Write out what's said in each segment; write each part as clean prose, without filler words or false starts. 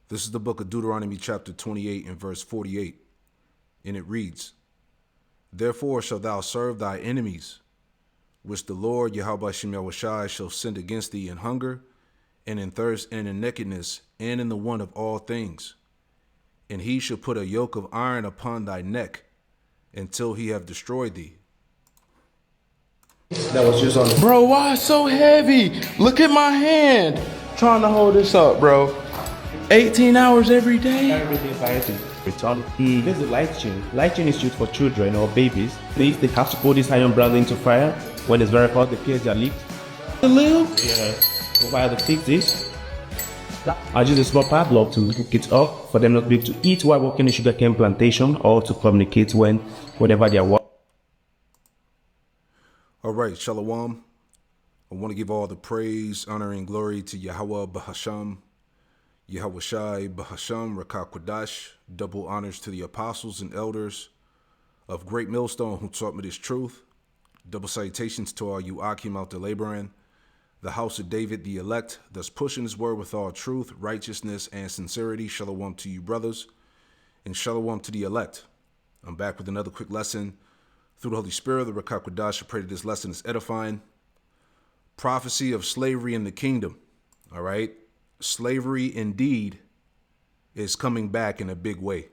This is the book of Deuteronomy chapter 28 and verse 48. And it reads, Therefore shalt thou serve thy enemies, which the Lord Yahweh Shem Yahushai shall send against thee in hunger, and in thirst, and in nakedness, and in the want of all things. And he shall put a yoke of iron upon thy neck, until he have destroyed thee. That was just on. Bro, why so heavy? Look at my hand. Trying to hold this up, bro. 18 hours every day. Every day fighting. Return. This is light chain. Light chain is used for children or babies. They have to put this iron brand into fire. When it's very hot, they pierce their lips. The lil? Yeah. So while they fix this, I use a small padlock to hook it up for them not to be able to eat while working in sugarcane plantation or to communicate whenever they are working. All right, Shalom. I want to give all the praise, honor, and glory to Yahweh Bahasham, Yahweh Shai Bahasham, Rakah Quadash. Double honors to the apostles and elders of Great Millstone who taught me this truth. Double salutations to all you Akim out there laboring, the house of David, the elect, thus pushing his word with all truth, righteousness, and sincerity. Shalom to you, brothers, and shalom to the elect. I'm back with another quick lesson through the Holy Spirit. The Rakah Quadash. I pray that this lesson is edifying. Prophecy of slavery in the kingdom. All right. Slavery indeed is coming back in a big way.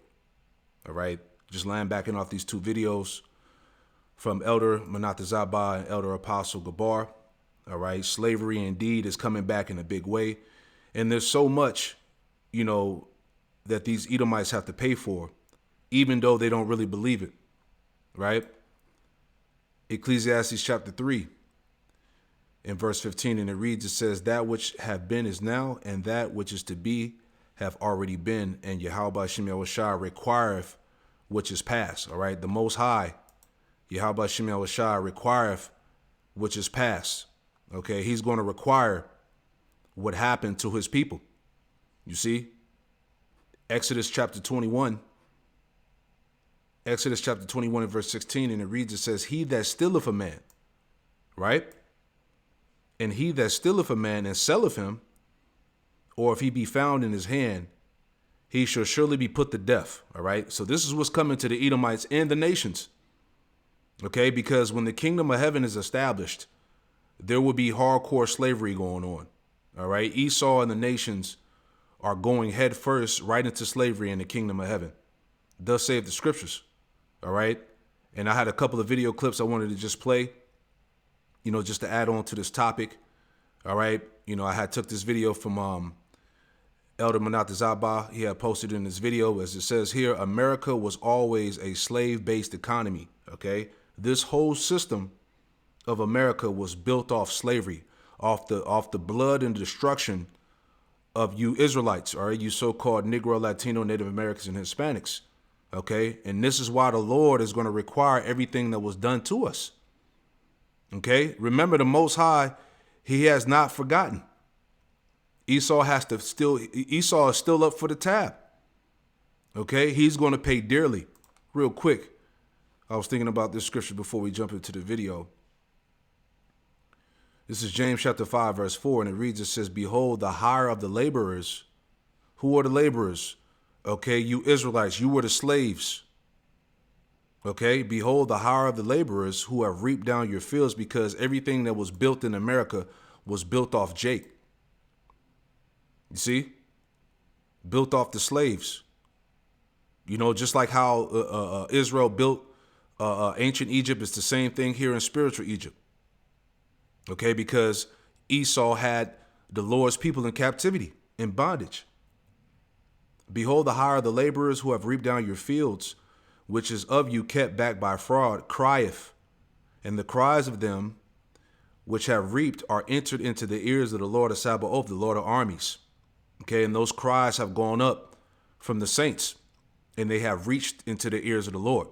All right. Just laying back in off these two videos from Elder Manat Zabah and Elder Apostle Gabar. All right. Slavery indeed is coming back in a big way. And there's so much, that these Edomites have to pay for, even though they don't really believe it. Right. Ecclesiastes chapter 3 in verse 15, and it reads, it says, that which have been is now, and that which is to be have already been, and Yahweh Shem Yahushai requireth which is past. All right. The Most High, Yahweh Shem Yahushai requireth which is past. Okay. He's going to require what happened to his people. You see, Exodus chapter 21 and verse 16, and it reads, it says, he that stealeth a man, right? And he that stealeth a man and selleth him, or if he be found in his hand, he shall surely be put to death. All right. So this is what's coming to the Edomites and the nations. Okay. Because when the kingdom of heaven is established, there will be hardcore slavery going on. All right. Esau and the nations are going head first right into slavery in the kingdom of heaven. Thus saith the scriptures. All right. And I had a couple of video clips I wanted to just play, just to add on to this topic. All right. I had took this video from Elder Manat Zabah. He had posted in this video, as it says here, America was always a slave-based economy. Okay. This whole system of America was built off slavery, off the blood and destruction of you Israelites, all right, you so-called Negro, Latino, Native Americans, and Hispanics. Okay. And this is why the Lord is going to require everything that was done to us. Okay. Remember, the Most High, he has not forgotten. Esau is still up for the tab. Okay. He's going to pay dearly. Real quick, I was thinking about this scripture before we jump into the video. This is James chapter 5, verse 4, and it reads, it says, behold, the hire of the laborers. Who are the laborers? Okay, you Israelites, you were the slaves. Okay, behold, the hire of the laborers who have reaped down your fields, because everything that was built in America was built off Jake. You see? Built off the slaves. Just like how Israel built ancient Egypt, it's the same thing here in spiritual Egypt. Okay, because Esau had the Lord's people in captivity, in bondage. Behold, the hire of the laborers who have reaped down your fields, which is of you kept back by fraud, crieth. And the cries of them which have reaped are entered into the ears of the Lord of Sabaoth, the Lord of armies. Okay, and those cries have gone up from the saints, and they have reached into the ears of the Lord.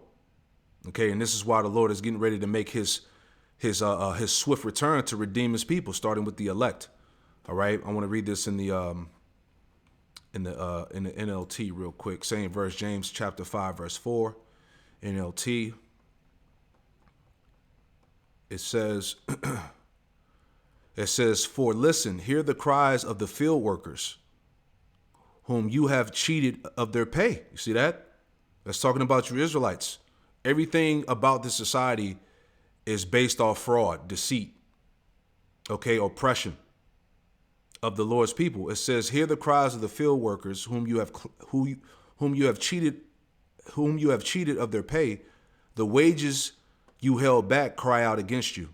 Okay, and this is why the Lord is getting ready to make his swift return to redeem his people, starting with the elect. All right, I want to read this in the NLT real quick. Same verse, James chapter 5, verse 4, NLT. It says, for listen, hear the cries of the field workers whom you have cheated of their pay. You see that? That's talking about your Israelites. Everything about this society is based off fraud, deceit, okay, oppression of the Lord's people. It says, "Hear the cries of the field workers, whom you have cheated of their pay. The wages you held back cry out against you.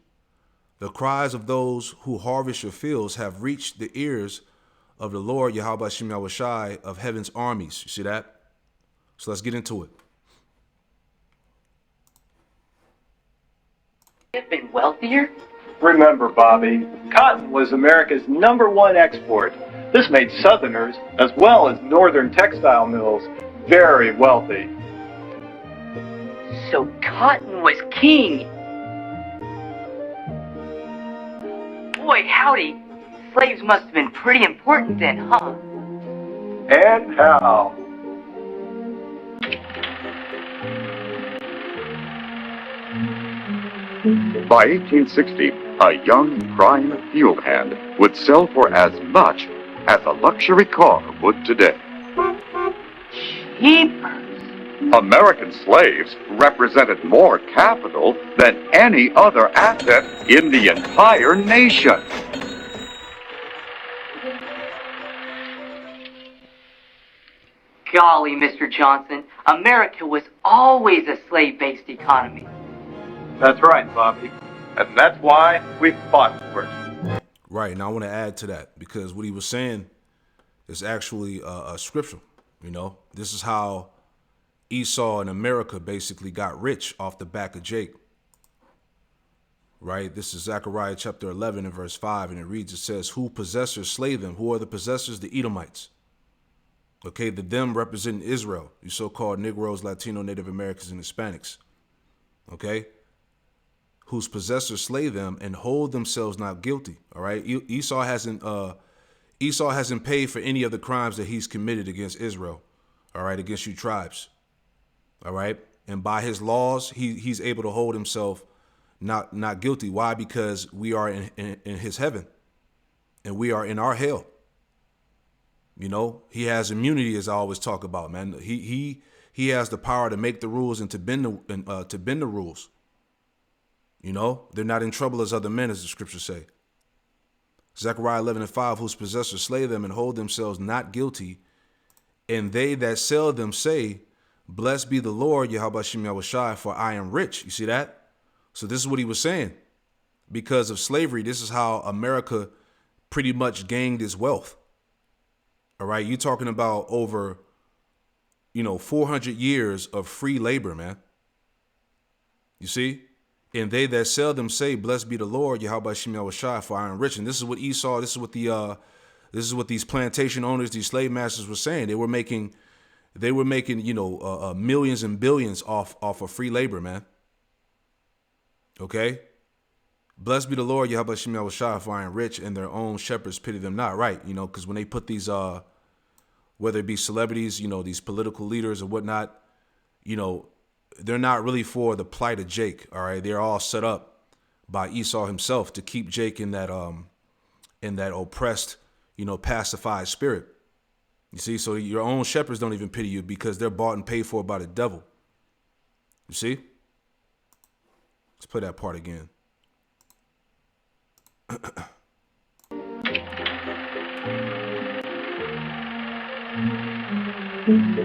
The cries of those who harvest your fields have reached the ears of the Lord Yahweh Shem Yahushai of heaven's armies." You see that? So let's get into it. Have been wealthier? Remember, Bobby, cotton was America's #1 export. This made Southerners, as well as Northern textile mills, very wealthy. So cotton was king. Boy, howdy. Slaves must have been pretty important then, huh? And how? By 1860, a young prime field hand would sell for as much as a luxury car would today. Jeepers. American slaves represented more capital than any other asset in the entire nation. Golly, Mr. Johnson, America was always a slave-based economy. That's right, Bobby. And that's why we fought for it. Right, and I want to add to that because what he was saying is actually scriptural. You know, this is how Esau and America basically got rich off the back of Jacob. Right, this is Zechariah chapter 11 and verse 5, and it reads, it says, "Who possessors slay them?" Who are the possessors? The Edomites. Okay, the them representing Israel, you so-called Negroes, Latino, Native Americans, and Hispanics. Okay, whose possessors slay them and hold themselves not guilty. All right, Esau hasn't paid for any of the crimes that he's committed against Israel. All right, against you tribes. All right, and by his laws, he's able to hold himself not guilty. Why? Because we are in his heaven, and we are in our hell. You know, he has immunity, as I always talk about, man. He has the power to make the rules and to bend the rules. You know, they're not in trouble as other men, as the scriptures say. Zechariah 11 and 5, whose possessors slay them and hold themselves not guilty, and they that sell them say, "Blessed be the Lord, Yahweh Shem Yahushai, for I am rich." You see that? So this is what he was saying. Because of slavery, this is how America pretty much gained its wealth. All right, you're talking about over, 400 years of free labor, man. You see? And they that sell them say, "Blessed be the Lord, Yahweh Shem Yahushai, for I am rich." And this is what Esau, this is what these plantation owners, these slave masters were saying. They were making, millions and billions off of free labor, man. Okay? "Blessed be the Lord, Yahweh Shem Yahushai, for I am rich, and their own shepherds pity them not." Right, because when they put these, whether it be celebrities, these political leaders or whatnot, they're not really for the plight of Jake. All right, they're all set up by Esau himself to keep Jake in that oppressed, pacified spirit. You see, so your own shepherds don't even pity you because they're bought and paid for by the devil. You see? Let's play that part again.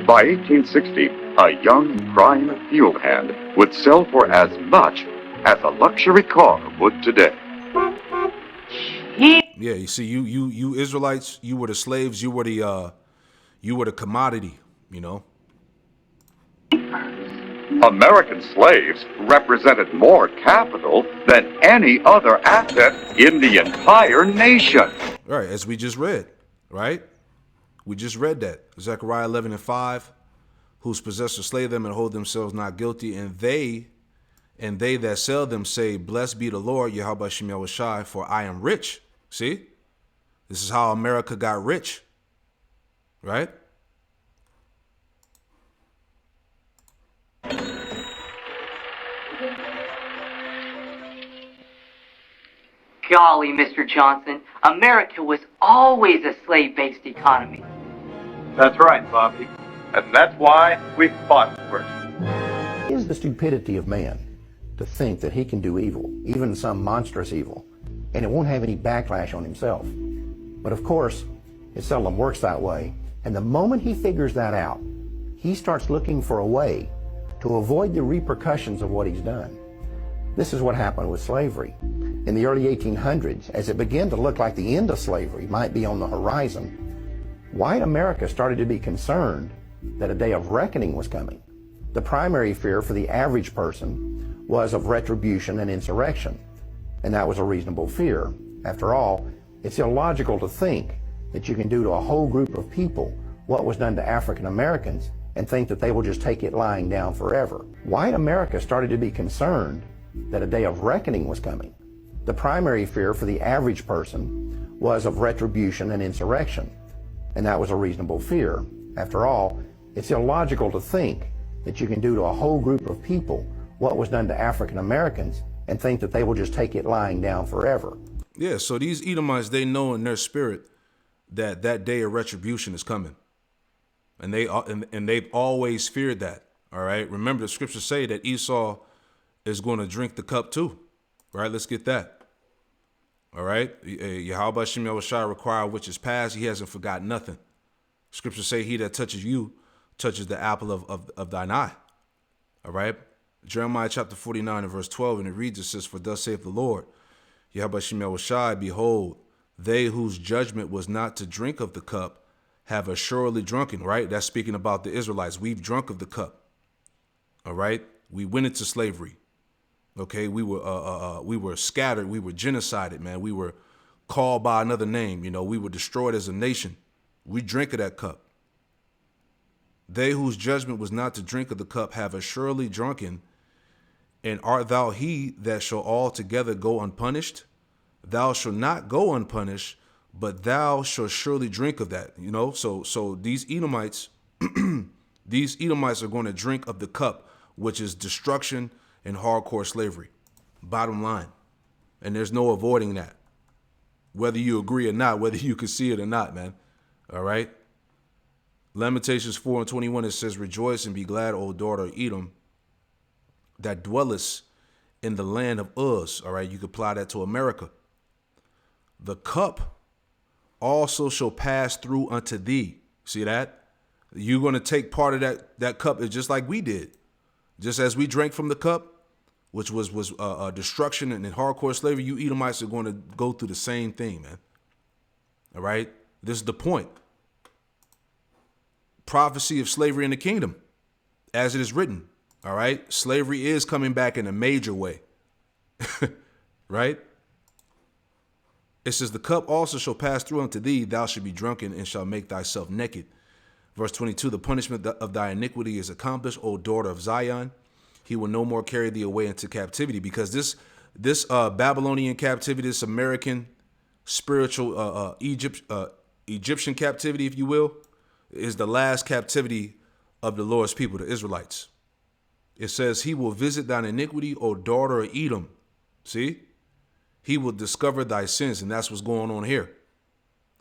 By 1860, a young prime field hand would sell for as much as a luxury car would today. Yeah, you see, you Israelites, you were the slaves, you were the commodity, American slaves represented more capital than any other asset in the entire nation. Right, as we just read, right? We just read that. Zechariah 11 and 5, whose possessors slay them and hold themselves not guilty, and they that sell them say, "Blessed be the Lord, Yahweh Shem Yahushai, for I am rich." See? This is how America got rich. Right? Golly, Mr. Johnson, America was always a slave-based economy. That's right, Bobby. And that's why we fought for it. Is the stupidity of man to think that he can do evil, even some monstrous evil, and it won't have any backlash on himself. But of course, it seldom works that way, and the moment he figures that out, he starts looking for a way to avoid the repercussions of what he's done. This is what happened with slavery. In the early 1800s, as it began to look like the end of slavery might be on the horizon, white America started to be concerned that a day of reckoning was coming. The primary fear for the average person was of retribution and insurrection, and that was a reasonable fear. After all, it's illogical to think that you can do to a whole group of people what was done to African Americans and think that they will just take it lying down forever. White America started to be concerned that a day of reckoning was coming. The primary fear for the average person was of retribution and insurrection, and that was a reasonable fear. After all, it's illogical to think that you can do to a whole group of people what was done to African Americans and think that they will just take it lying down forever. Yeah, so these Edomites, they know in their spirit that that day of retribution is coming. And they've always feared that, all right? Remember, the scriptures say that Esau is going to drink the cup too, right? Let's get that, all right? Yahweh Shem Yahushua require which is past. He hasn't forgotten nothing. Scriptures say he that touches you touches the apple of thine eye, all right? Jeremiah chapter 49 and verse 12, and it reads, it says, for thus saith the Lord, Yahweh Shem Yahushua, behold, they whose judgment was not to drink of the cup have assuredly drunken, right? That's speaking about the Israelites. We've drunk of the cup, all right? We went into slavery, okay? We were scattered. We were genocided, man. We were called by another name. You know, we were destroyed as a nation. We drank of that cup. They whose judgment was not to drink of the cup have assuredly drunken. And art thou he that shall altogether go unpunished? Thou shalt not go unpunished, but thou shalt surely drink of that. You know, so these Edomites, these Edomites are going to drink of the cup, which is destruction and hardcore slavery. Bottom line. And there's no avoiding that. Whether you agree or not, whether you can see it or not, man. All right. Lamentations 4 and 21, it says, rejoice and be glad, O daughter of Edom, that dwellest in the land of Uz. All right, you can apply that to America. The cup also shall pass through unto thee. See that? You're going to take part of that cup. It's just like we did. Just as we drank from the cup, which was destruction and hardcore slavery, you Edomites are going to go through the same thing, man. All right? This is the point. Prophecy of slavery in the kingdom, as it is written. All right? Slavery is coming back in a major way. Right? It says, the cup also shall pass through unto thee, thou shalt be drunken and shalt make thyself naked. Verse 22, the punishment of thy iniquity is accomplished, O daughter of Zion. He will no more carry thee away into captivity. Because this Babylonian captivity, this American spiritual Egyptian captivity, if you will, is the last captivity of the Lord's people, the Israelites. It says, he will visit thine iniquity, O daughter of Edom. See? He will discover thy sins, and that's what's going on here.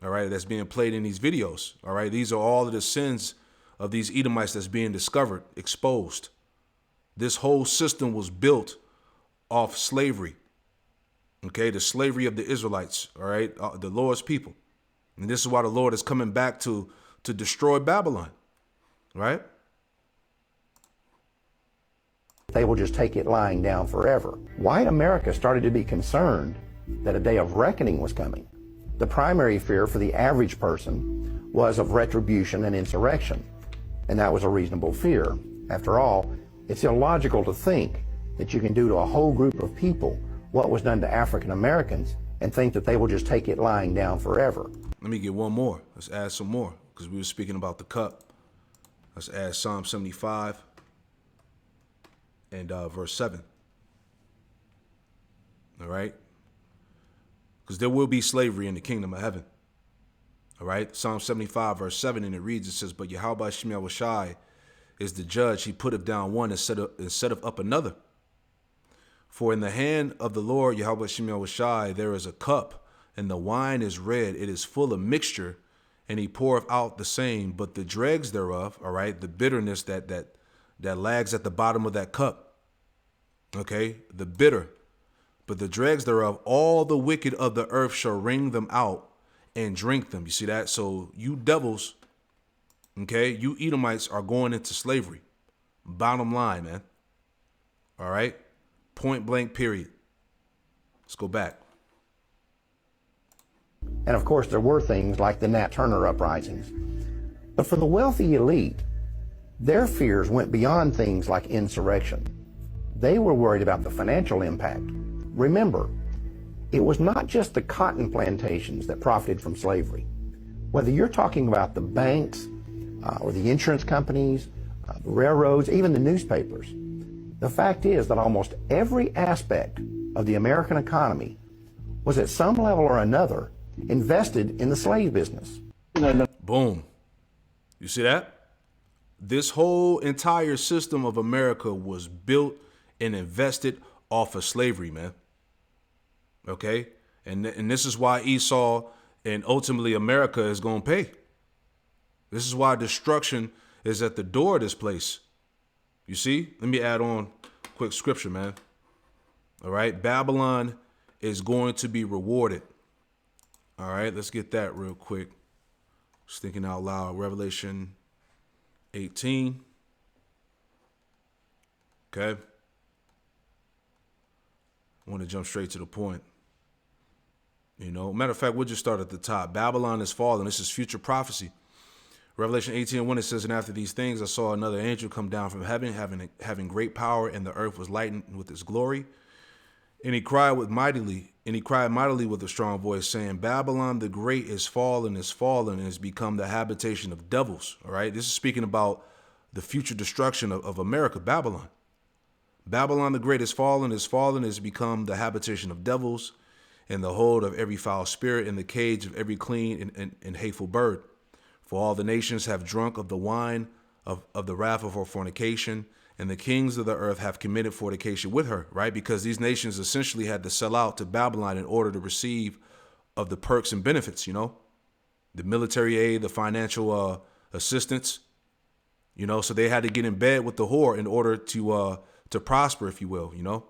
All right, that's being played in these videos. All right, these are all of the sins of these Edomites that's being discovered, exposed. This whole system was built off slavery. Okay, the slavery of the Israelites, all right, the Lord's people. And this is why the Lord is coming back to destroy Babylon, right? They will just take it lying down forever. White America started to be concerned that a day of reckoning was coming. The primary fear for the average person was of retribution and insurrection, and that was a reasonable fear. After all, it's illogical to think that you can do to a whole group of people what was done to African Americans and think that they will just take it lying down forever. Let me get one more. Let's add some more, because we were speaking about the cup. Let's add Psalm 75 and verse 7. All right? Because there will be slavery in the kingdom of heaven. All right? Psalm 75 verse 7, and it reads, it says, but Yahweh Shem Yahushua is the judge. He putteth down one and setteth up another. For in the hand of the Lord Yahweh Shem Yahushua there is a cup, and the wine is red. It is full of mixture, and he poureth out the same, but the dregs thereof, all right, the bitterness that lags at the bottom of that cup, okay, the bitter, but the dregs thereof, all the wicked of the earth shall wring them out and drink them. You see that? So you devils, okay, you Edomites are going into slavery. Bottom line, man. All right, point blank, period. Let's go back. And of course, there were things like the Nat Turner uprisings. But for the wealthy elite, their fears went beyond things like insurrection. They were worried about the financial impact. Remember, it was not just the cotton plantations that profited from slavery. Whether you're talking about the banks or the insurance companies, the railroads, even the newspapers, the fact is that almost every aspect of the American economy was at some level or another invested in the slave business. Boom. You see that? This whole entire system of America was built and invested off of slavery, man. Okay? And this is why Esau and ultimately America is going to pay. This is why destruction is at the door of this place. You see? Let me add on quick scripture, man. All right? Babylon is going to be rewarded. All right, let's get that real quick. Just thinking out loud. Revelation 18. Okay. I want to jump straight to the point. You know, matter of fact, we'll just start at the top. Babylon is fallen. This is future prophecy. Revelation 18:1, it says, and after these things, I saw another angel come down from heaven, having great power, and the earth was lightened with his glory. And he cried mightily with a strong voice, saying, Babylon the great is fallen, and has become the habitation of devils. All right. This is speaking about the future destruction of America, Babylon. Babylon the great is fallen, has become the habitation of devils, and the hold of every foul spirit, and the cage of every clean and hateful bird. For all the nations have drunk of the wine of the wrath of her fornication, and the kings of the earth have committed fornication with her, right? Because these nations essentially had to sell out to Babylon in order to receive of the perks and benefits, you know, the military aid, the financial assistance, you know, so they had to get in bed with the whore in order to prosper, if you will, you know.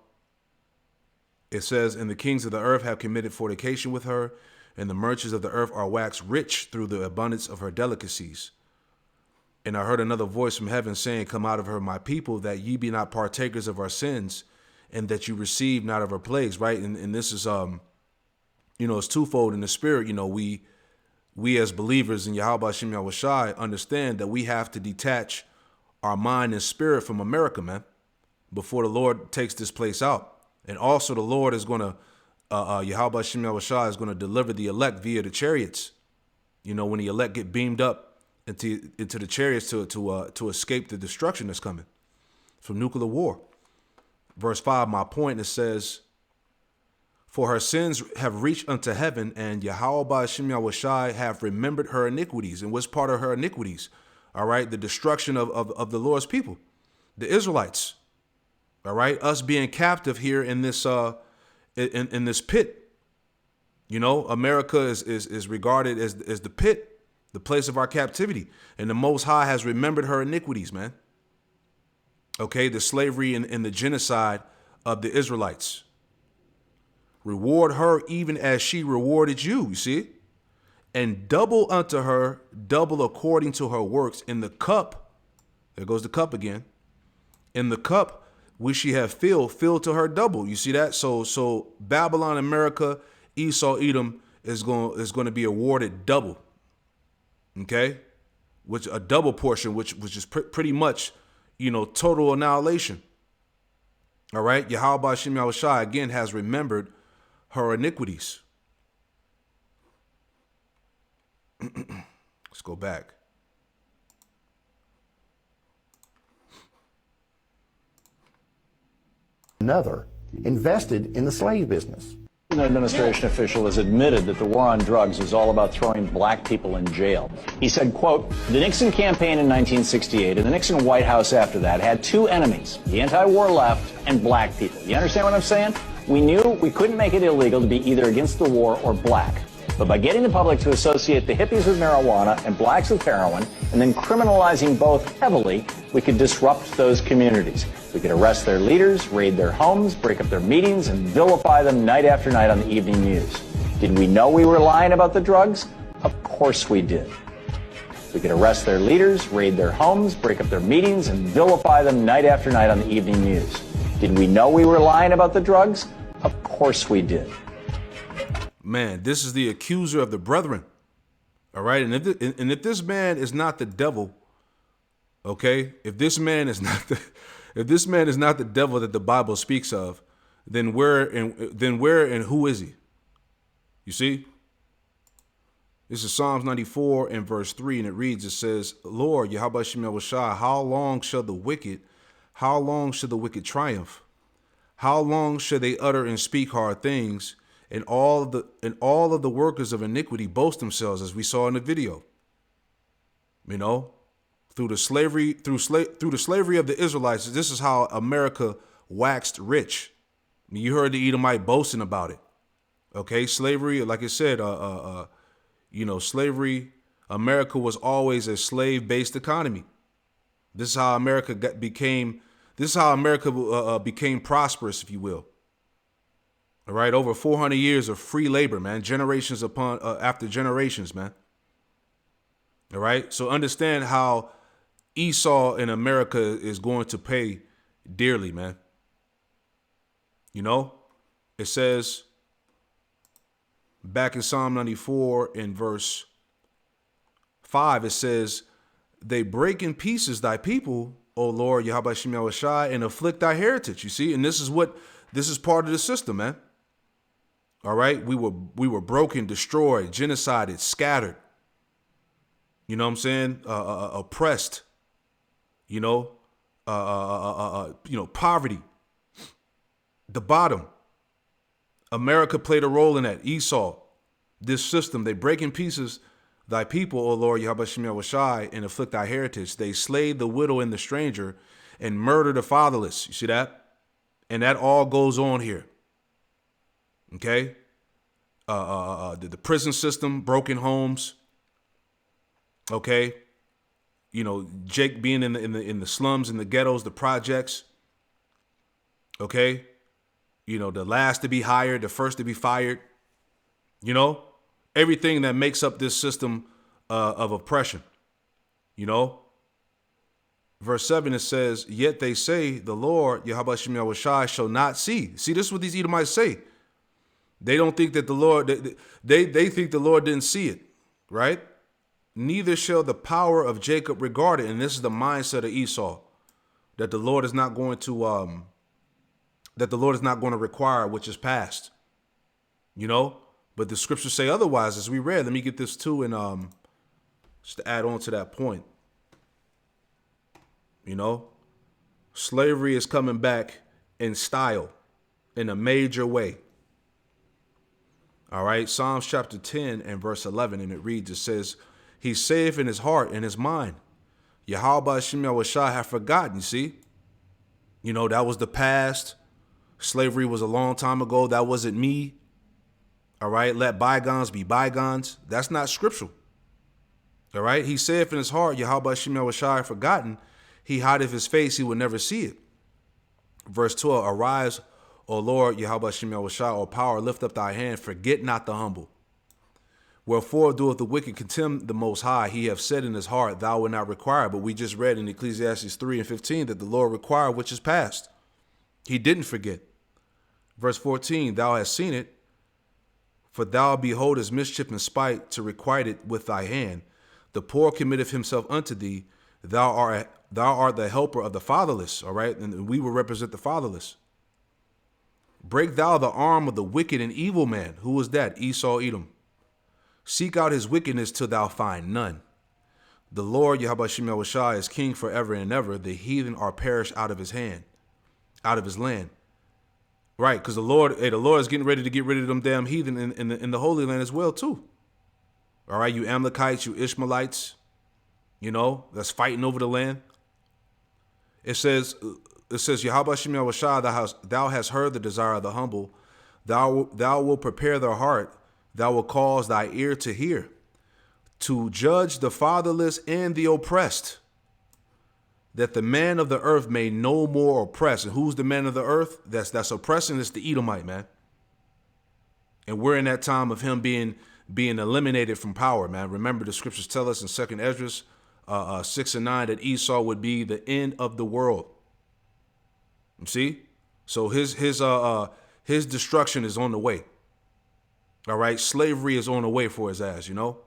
It says, and the kings of the earth have committed fornication with her, and the merchants of the earth are waxed rich through the abundance of her delicacies. And I heard another voice from heaven saying, come out of her, my people, that ye be not partakers of our sins, and that you receive not of our plagues, right? And this is, you know, it's twofold in the spirit. You know, we as believers in Yahweh Hashem Yahweh Shai understand that we have to detach our mind and spirit from America, man, before the Lord takes this place out. And also the Lord is going to, Yahweh Hashem Yahweh Shai is going to deliver the elect via the chariots. You know, when the elect get beamed up into the chariots to escape the destruction that's coming from nuclear war. Verse 5, my point, it says, for her sins have reached unto heaven, and Yahweh Hashem Yahweh Shai have remembered her iniquities. And what's part of her iniquities? All right, the destruction of the Lord's people, the Israelites. All right, us being captive here in this in this pit. You know, America is regarded as the pit, the place of our captivity. And the Most High has remembered her iniquities, man. Okay, the slavery and the genocide of the Israelites. Reward her even as she rewarded you, you see? And double unto her, double according to her works. In the cup, there goes the cup again. In the cup which she have filled to her double. You see that? So Babylon, America, Esau, Edom is going to be awarded double. Okay, which a double portion, which is pretty much, you know, total annihilation. All right, Yahweh Hashem Yahweh Shai again has remembered her iniquities. Let's go back. Another invested in the slave business. An administration official has admitted that the war on drugs is all about throwing black people in jail. He said, quote, the Nixon campaign in 1968 and the Nixon White House after that had two enemies, the anti-war left and black people. You understand what I'm saying? We knew we couldn't make it illegal to be either against the war or black. but by getting the public to associate the hippies with marijuana and blacks with heroin, and then criminalizing both heavily, we could disrupt those communities. We could arrest their leaders, raid their homes, break up their meetings, and vilify them night after night on the evening news. Did we know we were lying about the drugs? Of course we did. We could arrest their leaders, raid their homes, break up their meetings, and vilify them night after night on the evening news. Did we know we were lying about the drugs? Of course we did. Man, this is the accuser of the brethren. All right. And if this man is not the devil, okay, if this man is not the devil that the Bible speaks of, then where and who is he? You see? This is Psalms 94 and verse 3, and it reads, it says, Lord, Yahweh Shem Yahushua, how long shall the wicked triumph? How long shall they utter and speak hard things, and all of the workers of iniquity boast themselves, as we saw in the video? You know, through the slavery of the Israelites, this is how America waxed rich. You heard the Edomite boasting about it. Okay, slavery, like I said, slavery, America was always a slave-based economy. This is how America became prosperous, if you will. All right, over 400 years of free labor, man, generations upon after generations, man. All right, so understand how Esau in America is going to pay dearly, man. You know, it says back in Psalm 94 in verse 5, it says, they break in pieces thy people, O Lord, Yahweh Shem Yahushua, and afflict thy heritage. You see, and this is part of the system, man. All right, we were broken, destroyed, genocided, scattered. You know what I'm saying? Oppressed. Poverty. The bottom. America played a role in that. Esau, this system, they break in pieces thy people, O Lord, Yahweh Shem Yahushua, and afflict thy heritage. They slayed the widow and the stranger and murder the fatherless. You see that? And that all goes on here. Okay? The prison system, broken homes. Okay? You know, Jake being in the slums, in the ghettos, the projects. Okay? You know, the last to be hired, the first to be fired. You know, everything that makes up this system of oppression. You know, verse 7, it says, yet they say the Lord, Yahweh Shem Yahushua, shall not see. See, this is what these Edomites say. They don't think that the Lord, they think the Lord didn't see it, right? Neither shall the power of Jacob regard it. And this is the mindset of Esau, that the Lord is not going to, require which is past, you know, but the scriptures say otherwise, as we read. Let me get this too, and just to add on to that point, you know, slavery is coming back in style, in a major way. All right, Psalms chapter 10 and verse 11, and it reads, it says, he saith in his heart and his mind, Yahweh Shem Yahushua have forgotten. You see, you know, that was the past. Slavery was a long time ago. That wasn't me. All right. Let bygones be bygones. That's not scriptural. All right. He saith in his heart, Yahweh Shem Yahushua have forgotten. He hideth his face. He will never see it. Verse 12, arise, O Lord, Yahweh Shem Yahushua, O power, lift up thy hand. Forget not the humble. Wherefore doeth the wicked contemn the Most High? He have said in his heart, thou wilt not require. But we just read in Ecclesiastes 3 and 15 that the Lord required which is past. He didn't forget. Verse 14, thou hast seen it, for thou beholdest mischief and spite to requite it with thy hand. The poor committeth himself unto thee. Thou art the helper of the fatherless. All right. And we will represent the fatherless. Break thou the arm of the wicked and evil man. Who was that? Esau, Edom. Seek out his wickedness till thou find none. The Lord, Yahweh Shem Yahushua, is king forever and ever. The heathen are perished out of his hand, out of his land. Right, because the Lord is getting ready to get rid of them damn heathen in the Holy Land as well, too. All right, you Amalekites, you Ishmaelites, you know, that's fighting over the land. It says, Yahweh Shem Yahushua, thou hast heard the desire of the humble. Thou wilt prepare their heart. thou wilt cause thy ear to hear, to judge the fatherless and the oppressed, that the man of the earth may no more oppress. And who's the man of the earth that's oppressing? It's the Edomite, man. And we're in that time of him being eliminated from power, man. Remember, the scriptures tell us in 2 Ezra 6 and 9 that Esau would be the end of the world. You see? So his destruction is on the way. All right, slavery is on the way for his ass, you know,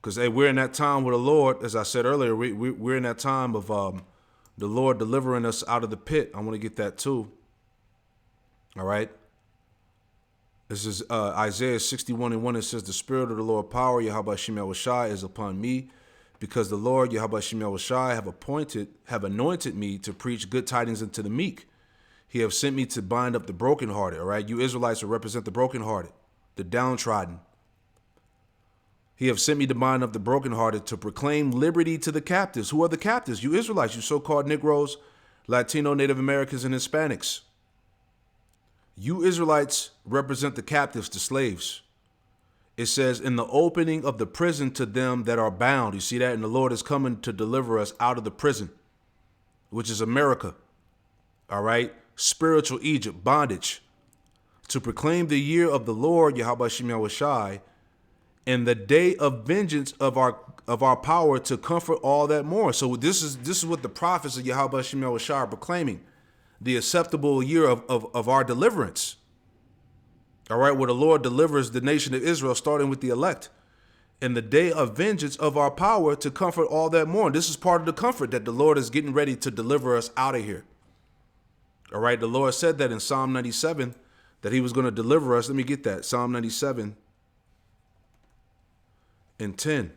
because we're in that time with the Lord. As I said earlier, we're in that time of the Lord delivering us out of the pit. I want to get that too. All right. This is Isaiah 61:1. It says, "The Spirit of the Lord power, Yahweh Shem Yahushai, is upon me, because the Lord Yahweh Shem Yahushai have anointed me to preach good tidings unto the meek. He have sent me to bind up the brokenhearted." All right, you Israelites will represent the brokenhearted, the downtrodden. "He have sent me to bind up the brokenhearted, to proclaim liberty to the captives." Who are the captives? You Israelites, you so-called Negroes, Latino, Native Americans, and Hispanics. You Israelites represent the captives, the slaves. It says, "In the opening of the prison to them that are bound." You see that? And the Lord is coming to deliver us out of the prison, which is America. All right? Spiritual Egypt, bondage. "To proclaim the year of the Lord, Yahweh Shem Yahushai, and the day of vengeance of our power, to comfort all that mourn." So this is what the prophets of Yahweh Shem Yahushai are proclaiming. The acceptable year of our deliverance. All right, where the Lord delivers the nation of Israel, starting with the elect. "And the day of vengeance of our power, to comfort all that mourn." This is part of the comfort that the Lord is getting ready to deliver us out of here. All right, the Lord said that in Psalm 97, that he was going to deliver us. Let me get that. Psalm 97 and 10.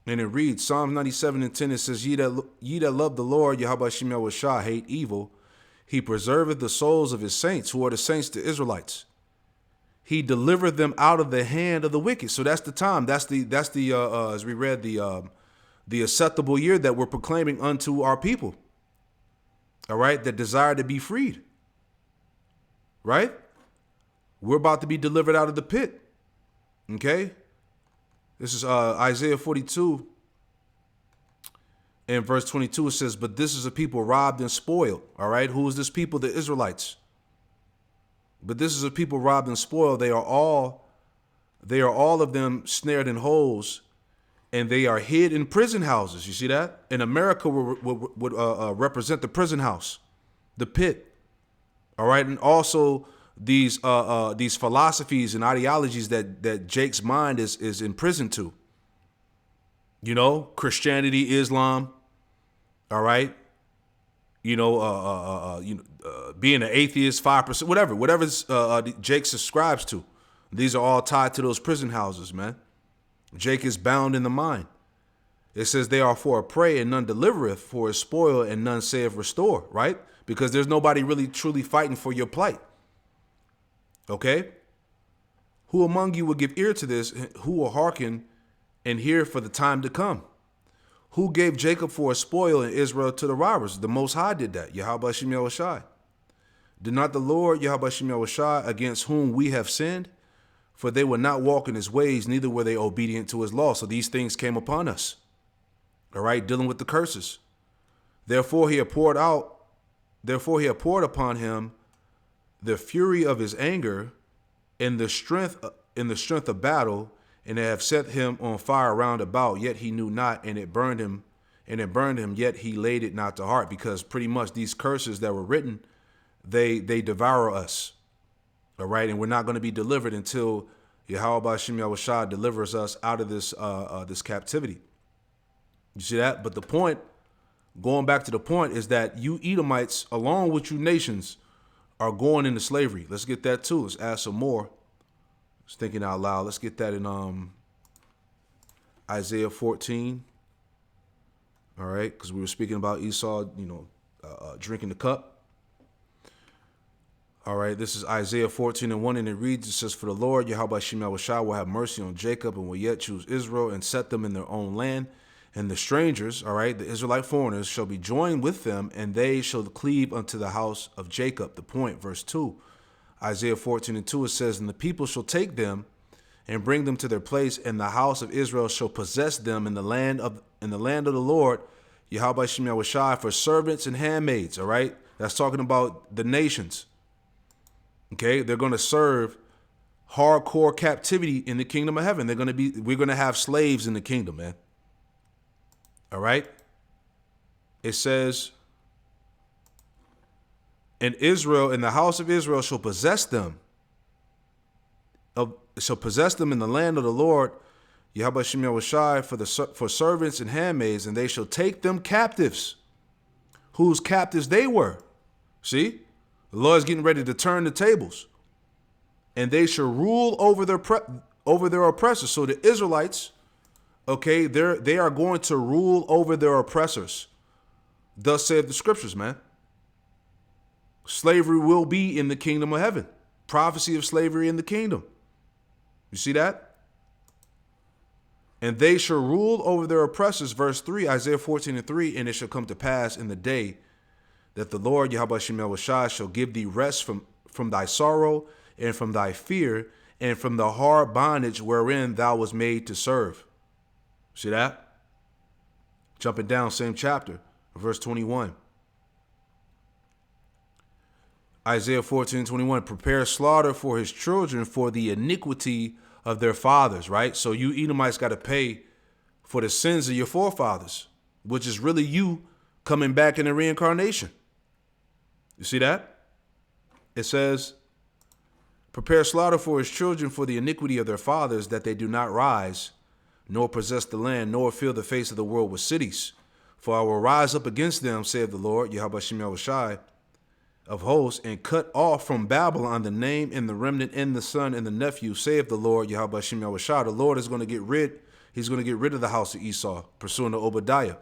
And it reads, Psalm 97 and 10, it says, Ye that love the Lord, Yahweh Shem Yahushai, hate evil. He preserveth the souls of his saints." Who are the saints? The Israelites. "He delivered them out of the hand of the wicked." So that's the time. That's the as we read, the acceptable year that we're proclaiming unto our people. All right, that desire to be freed. Right? We're about to be delivered out of the pit. Okay? This is Isaiah 42 and verse 22. It says, "But this is a people robbed and spoiled." All right. Who is this people? The Israelites. "But this is a people robbed and spoiled. They are all of them snared in holes, and they are hid in prison houses." You see that? And America would represent the prison house, the pit. All right. And also these philosophies and ideologies that Jake's mind is imprisoned to. You know, Christianity, Islam. All right. You know, being an atheist, 5%, whatever Jake subscribes to. These are all tied to those prison houses, man. Jake is bound in the mind. It says, "They are for a prey, and none delivereth, for a spoil, and none saith restore." Right? Because there's nobody really truly fighting for your plight. Okay? "Who among you will give ear to this? Who will hearken and hear for the time to come? Who gave Jacob for a spoil and Israel to the robbers?" The Most High did that. Yahweh Shem Yahushai. "Did not the Lord Yahweh Shem Yahushai, against whom we have sinned? For they would not walk in his ways, neither were they obedient to his law." So these things came upon us. All right, dealing with the curses. Therefore he had poured upon him the fury of his anger, in the strength of battle, and they have set him on fire round about. Yet he knew not, and it burned him, yet he laid it not to heart. Because pretty much these curses that were written, they devour us. All right, and we're not going to be delivered until Yahweh Shem Yahushai delivers us out of this captivity. You see that? But the point, going back to the point, is that you Edomites, along with you nations, are going into slavery. Let's get that too. Let's add some more. Just thinking out loud. Let's get that in Isaiah 14. All right, because we were speaking about Esau, drinking the cup. All right, this is Isaiah 14 and 1, and it reads, it says, "For the Lord Yahweh Shem Yahushai will have mercy on Jacob, and will yet choose Israel, and set them in their own land. And the strangers," all right, the Israelite foreigners, "shall be joined with them, and they shall cleave unto the house of Jacob." The point, verse 2. Isaiah 14:2, it says, and the people shall take them and bring them to their place, and the house of Israel shall possess them in the land of the Lord, Yahweh Shem Yahushai, for servants and handmaids. All right, that's talking about the nations. Okay, they're going to serve hardcore captivity in the kingdom of heaven. We're going to have slaves in the kingdom, man. All right. It says, and Israel, and the house of Israel shall possess them in the land of the Lord, Yahweh Shem Yahushai, for servants and handmaids, and they shall take them captives, whose captives they were. See, the Lord is getting ready to turn the tables, and they shall rule over their oppressors. So the Israelites, okay, they are going to rule over their oppressors. Thus saith the scriptures, man. Slavery will be in the kingdom of heaven. Prophecy of slavery in the kingdom. You see that? And they shall rule over their oppressors. Verse 3, Isaiah 14:3, and it shall come to pass in the day that the Lord, Yahweh Shem Yahushai, shall give thee rest from thy sorrow and from thy fear and from the hard bondage wherein thou was made to serve. See that? Jumping down, same chapter, verse 21. Isaiah 14:21, prepare slaughter for his children for the iniquity of their fathers, right? So you Edomites got to pay for the sins of your forefathers, which is really you coming back in the reincarnation. You see that? It says, prepare slaughter for his children for the iniquity of their fathers, that they do not rise, nor possess the land, nor fill the face of the world with cities. For I will rise up against them, saith the Lord, Yahweh Shem Yahushai of hosts, and cut off from Babylon the name and the remnant and the son and the nephew, saith the Lord, Yahweh Shem Yahushai. The Lord is going to get rid of the house of Esau, pursuing to Obadiah.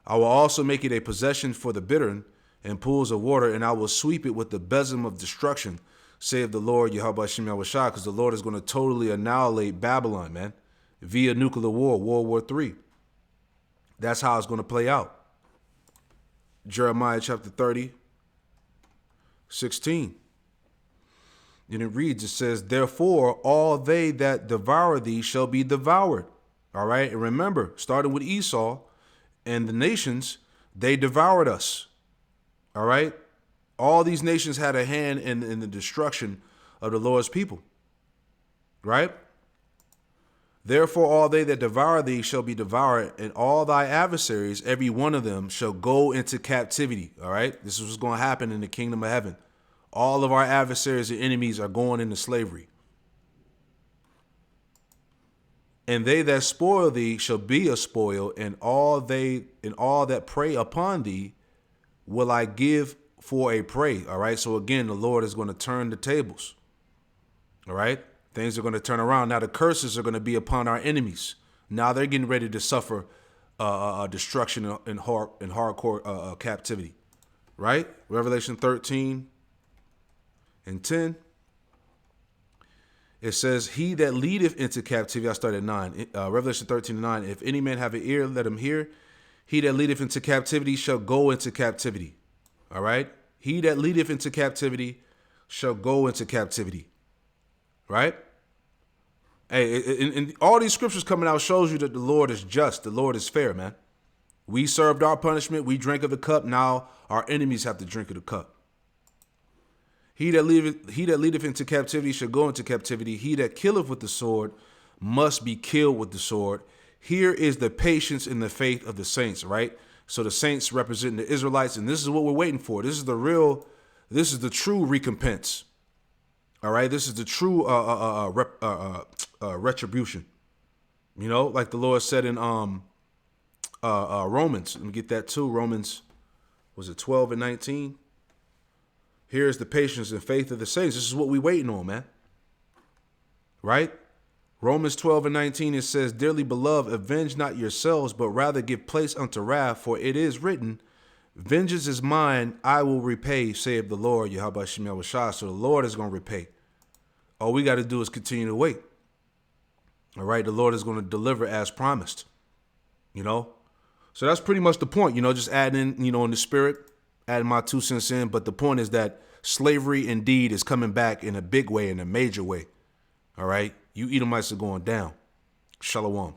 I will also make it a possession for the bittern and pools of water, and I will sweep it with the besom of destruction, saith the Lord, Yahweh Shem Yahushai, because the Lord is going to totally annihilate Babylon, man, via nuclear war, World War III. That's how it's going to play out. Jeremiah chapter 30:16. And it reads, it says, therefore all they that devour thee shall be devoured. All right. And remember, starting with Esau and the nations, they devoured us. All right. All these nations had a hand in the destruction of the Lord's people. Right. Therefore all they that devour thee shall be devoured, and all thy adversaries, every one of them, shall go into captivity. All right. This is what's going to happen in the kingdom of heaven. All of our adversaries and enemies are going into slavery. And they that spoil thee shall be a spoil, and all that prey upon thee will I give for a prey. All right. So again, the Lord is going to turn the tables. All right. Things are going to turn around. Now the curses are going to be upon our enemies. Now they're getting ready to suffer destruction and hardcore captivity. Right. Revelation 13:10. It says, he that leadeth into captivity, I started at 9. Revelation 13:9. If any man have an ear, let him hear. He that leadeth into captivity shall go into captivity. All right. He that leadeth into captivity shall go into captivity. Right. Hey, and all these scriptures coming out shows you that the Lord is just. The Lord is fair, man. We served our punishment. We drank of the cup. Now our enemies have to drink of the cup. He that leadeth into captivity shall go into captivity. He that killeth with the sword must be killed with the sword. Here is the patience and the faith of the saints, right? So the saints representing the Israelites, and this is what we're waiting for. This is the true recompense. All right, this is the true retribution. You know, like the Lord said in Romans. Let me get that too. Romans, was it 12:19? Here's the patience and faith of the saints. This is what we're waiting on, man. Right? Romans 12:19, it says, dearly beloved, avenge not yourselves, but rather give place unto wrath, for it is written, vengeance is mine, I will repay, saith the Lord, Yahweh Shem Yahushai. So the Lord is going to repay. All we got to do is continue to wait. All right, the Lord is going to deliver as promised. You know? So that's pretty much the point, you know, just adding in, you know, in the spirit, adding my 2 cents in. But the point is that slavery indeed is coming back in a big way, in a major way. All right? You Edomites are going down. Shalom.